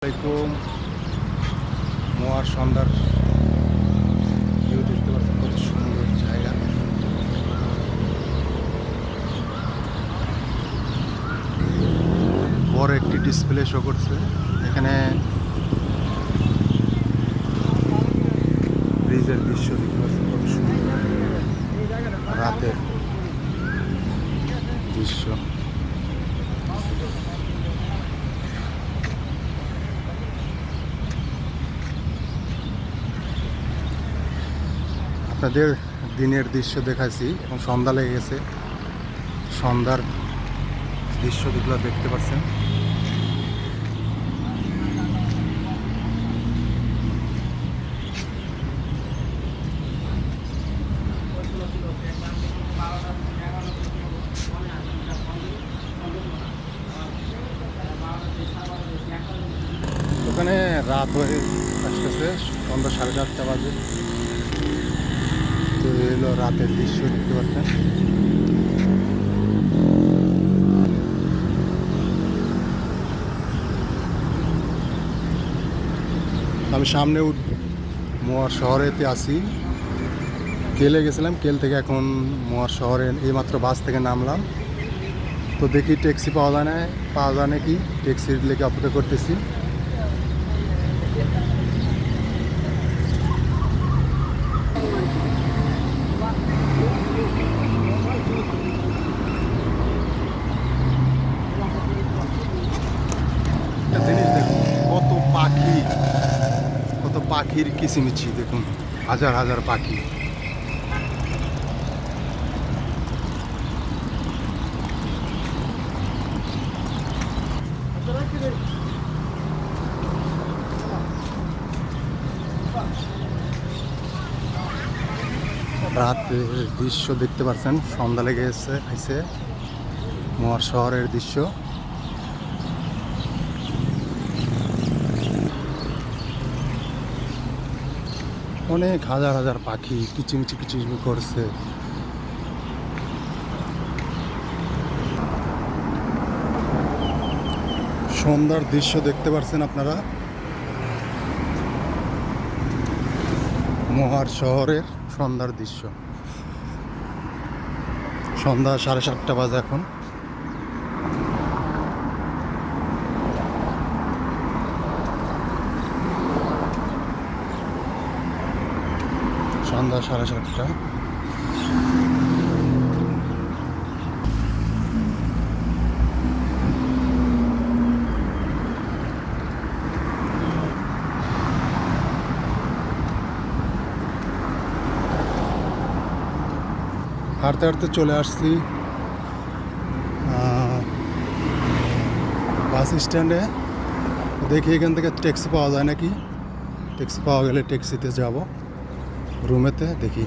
আসসালামাইকুম। মোয়ার সন্ধ্যার ভিউ দেখতে পাচ্ছেন, কত সুন্দর জায়গা। বড় একটি ডিসপ্লে শো করছে এখানে। ব্রিজের দৃশ্য দেখতে পাচ্ছেন, কত সুন্দর রাতের দৃশ্য। আপনাদের দিনের দৃশ্য দেখাচ্ছি, এখন সন্ধ্যা লেগে গেছে। সন্ধ্যার দৃশ্য যেগুলো দেখতে পাচ্ছেন, ওখানে রাত হয়ে আসতেছে, সন্ধ্যা 7:30 বাজে। তো এলো রাতের দৃশ্য দেখতে পাচ্ছেন। আমি সামনে মোয়ার শহরেতে আসি। কেলে গেছিলাম, কেল থেকে এখন মোয়ার শহরে এইমাত্র বাস থেকে নামলাম। তো দেখি ট্যাক্সি পাওয়া যায় নাকি, ট্যাক্সির লেগে অপেক্ষা করতেছি। একটা জিনিস দেখুন, কত পাখির কিচিমিচি দেখুন, হাজার হাজার পাখি। রাতের দৃশ্য দেখতে পাচ্ছেন, সন্ধ্যা লেগে আইছে মোয়ার শহরের দৃশ্য। অনেক হাজার হাজার পাখি কিচিমিচি কিচিমিচি করছে। সন্ধ্যার দৃশ্য দেখতে পাচ্ছেন আপনারা, মোহার শহরের সন্ধ্যার দৃশ্য। সন্ধ্যা 7:30 বাজে এখন। সন্ধ্যা 7:30। হাঁটতে হাঁটতে চলে আসছি বাস স্ট্যান্ডে। দেখি এখান থেকে ট্যাক্সি পাওয়া যায় নাকি। ট্যাক্সি পাওয়া গেলে ট্যাক্সিতে যাব রুমেতে, দেখি।